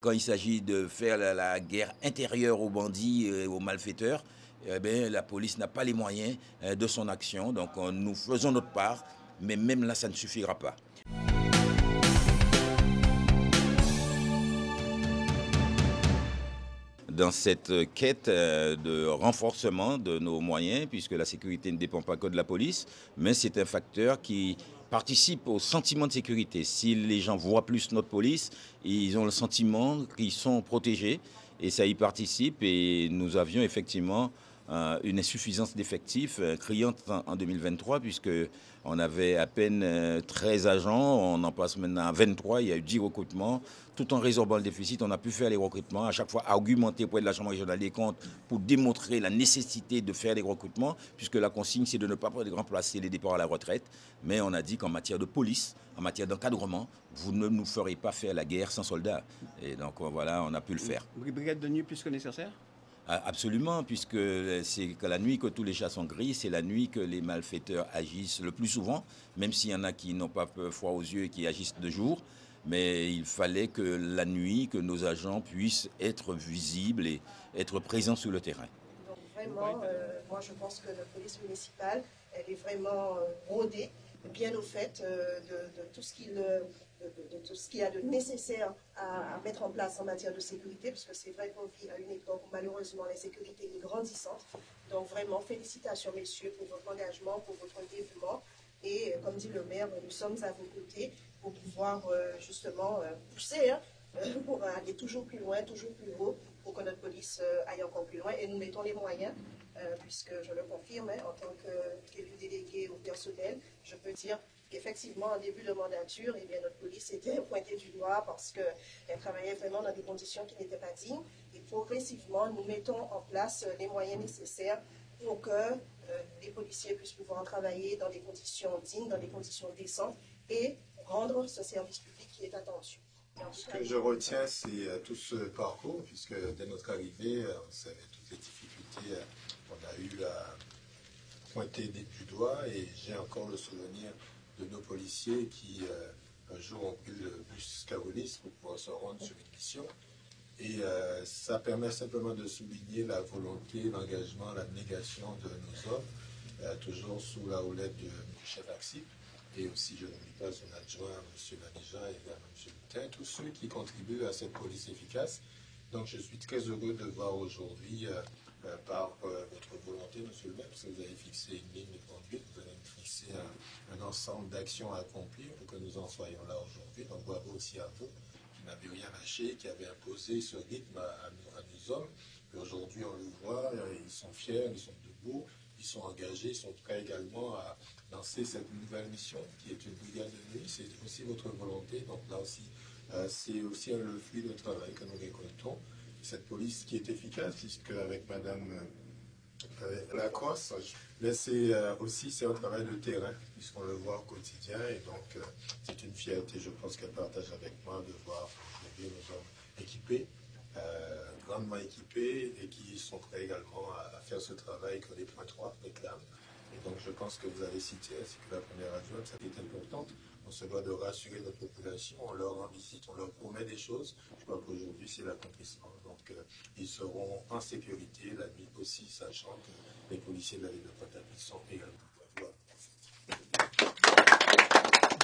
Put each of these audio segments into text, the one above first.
Quand il s'agit de faire la guerre intérieure aux bandits et aux malfaiteurs, eh bien, la police n'a pas les moyens de son action. Donc nous faisons notre part, mais même là, ça ne suffira pas. Dans cette quête de renforcement de nos moyens, puisque la sécurité ne dépend pas que de la police, mais c'est un facteur qui participe au sentiment de sécurité. Si les gens voient plus notre police, ils ont le sentiment qu'ils sont protégés et ça y participe. Et nous avions effectivement une insuffisance d'effectifs criante en 2023, puisqu'on avait à peine 13 agents, on en passe maintenant à 23, il y a eu 10 recrutements. Tout en résorbant le déficit, on a pu faire les recrutements, à chaque fois argumenter auprès de la Chambre régionale des comptes pour démontrer la nécessité de faire les recrutements, puisque la consigne, c'est de ne pas remplacer les départs à la retraite. Mais on a dit qu'en matière de police, en matière d'encadrement, vous ne nous ferez pas faire la guerre sans soldats. Et donc voilà, on a pu le faire. Brigade de nuit plus que nécessaire? Absolument, puisque c'est la nuit que tous les chats sont gris, c'est la nuit que les malfaiteurs agissent le plus souvent, même s'il y en a qui n'ont pas froid aux yeux et qui agissent de jour. Mais il fallait que la nuit, que nos agents puissent être visibles et être présents sur le terrain. Donc vraiment, moi je pense que la police municipale, elle est vraiment rodée, bien au fait de tout ce qu'il y a de nécessaire à mettre en place en matière de sécurité, parce que c'est vrai qu'on vit à une époque où malheureusement l'insécurité est grandissante. Donc vraiment, félicitations messieurs pour votre engagement, pour votre dévouement. Et comme dit le maire, nous sommes à vos côtés pour pouvoir justement pousser, pour aller toujours plus loin, toujours plus haut, pour que notre police aille encore plus loin. Et nous mettons les moyens, puisque je le confirme, en tant qu'élu délégué au personnel, je peux dire qu'effectivement, en début de mandature, eh bien, notre police était pointée du doigt parce qu'elle travaillait vraiment dans des conditions qui n'étaient pas dignes. Et progressivement, nous mettons en place les moyens nécessaires pour que les policiers puissent pouvoir travailler dans des conditions dignes, dans des conditions décentes et rendre ce service public qui est attendu. Ce que je retiens, c'est tout ce parcours, puisque dès notre arrivée, on savait toutes les difficultés qu'on a eu à pointer du doigt, et j'ai encore le souvenir de nos policiers qui, un jour, ont pris le bus Carolis pour pouvoir se rendre sur une mission. Et ça permet simplement de souligner la volonté, l'engagement, l'abnégation de nos hommes, toujours sous la houlette du chef Axip, et aussi, je n'oublie pas son adjoint, M. Lanijan, et également M. Lutin, tous ceux qui contribuent à cette police efficace. Donc je suis très heureux de voir aujourd'hui, par votre volonté, M. le maire, parce que vous avez fixé une ligne de conduite, vous avez fixé un ensemble d'actions à accomplir pour que nous en soyons là aujourd'hui. Donc bravo aussi à vous, qui n'avez rien lâché, qui avez imposé ce rythme à nos hommes. Et aujourd'hui, on le voit, ils sont fiers, ils sont debout, ils sont engagés, ils sont prêts également à lancer cette nouvelle mission qui est une brigade de nuit. C'est aussi votre volonté. Donc là aussi, c'est aussi le fruit de travail que nous récoltons. Cette police qui est efficace, puisque avec Madame Lacrosse, mais c'est aussi c'est un travail de terrain, puisqu'on le voit au quotidien. Et donc, c'est une fierté, je pense qu'elle partage avec moi, de voir aujourd'hui nos hommes équipés, grandement équipés, et qui sont prêts également à faire ce travail que les points 3 réclament. Et donc je pense que vous avez cité, ainsi que la première adjointe, ça est importante. On se doit de rassurer notre population, on leur rend visite, on leur promet des choses. Je crois qu'aujourd'hui c'est l'accomplissement. Donc ils seront en sécurité la nuit aussi, sachant que les policiers de la ville de Pointe-à-Pitre sont également. Voilà.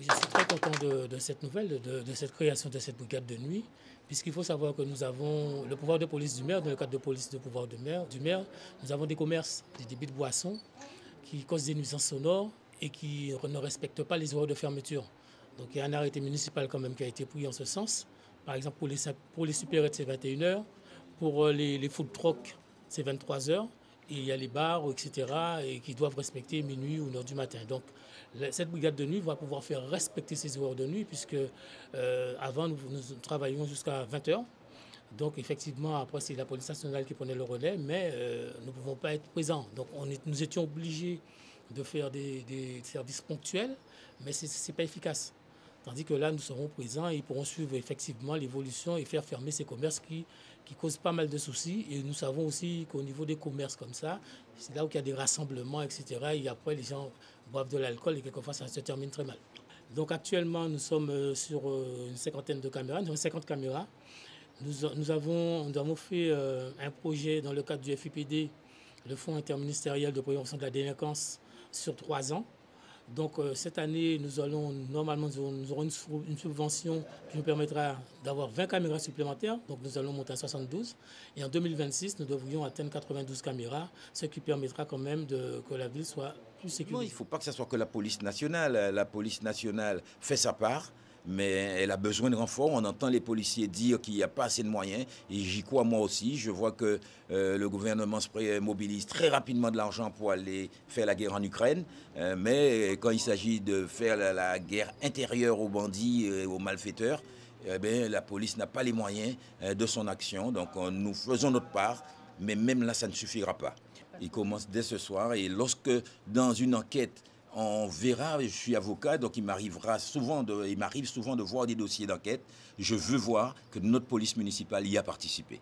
Je suis très content de cette nouvelle, de cette création de cette brigade de nuit, puisqu'il faut savoir que nous avons le pouvoir de police du maire, dans le cadre de police de pouvoir du maire, nous avons des commerces, des débits de boissons qui causent des nuisances sonores et qui ne respectent pas les horaires de fermeture. Donc il y a un arrêté municipal quand même qui a été pris en ce sens. Par exemple, pour les supérettes, c'est 21h, pour les food trucks, c'est 23h. Et il y a les bars, etc., et qui doivent respecter minuit ou 1h du matin. Donc, cette brigade de nuit va pouvoir faire respecter ces horaires de nuit, puisque avant, nous travaillions jusqu'à 20h. Donc, effectivement, après, c'est la police nationale qui prenait le relais, mais nous ne pouvons pas être présents. Donc, nous étions obligés de faire des services ponctuels, mais ce n'est pas efficace. Tandis que là, nous serons présents et ils pourront suivre effectivement l'évolution et faire fermer ces commerces qui causent pas mal de soucis. Et nous savons aussi qu'au niveau des commerces comme ça, c'est là où il y a des rassemblements, etc. Et après, les gens boivent de l'alcool et quelquefois, ça se termine très mal. Donc actuellement, nous sommes sur une cinquantaine de caméras, nous avons 50 caméras. Nous avons fait un projet dans le cadre du FIPD, le Fonds interministériel de prévention de la délinquance, sur 3 ans. Donc cette année, nous aurons une subvention qui nous permettra d'avoir 20 caméras supplémentaires. Donc nous allons monter à 72. Et en 2026, nous devrions atteindre 92 caméras, ce qui permettra quand même que la ville soit plus sécurisée. Non, il ne faut pas que ce soit que la police nationale. La police nationale fait sa part, mais elle a besoin de renforts. On entend les policiers dire qu'il n'y a pas assez de moyens. Et j'y crois moi aussi. Je vois que le gouvernement se mobilise très rapidement de l'argent pour aller faire la guerre en Ukraine. Mais quand il s'agit de faire la guerre intérieure aux bandits et aux malfaiteurs, la police n'a pas les moyens de son action. Donc nous faisons notre part, mais même là, ça ne suffira pas. Il commence dès ce soir. Et lorsque, dans une enquête, on verra, je suis avocat, donc il m'arrive souvent de voir des dossiers d'enquête. Je veux voir que notre police municipale y a participé.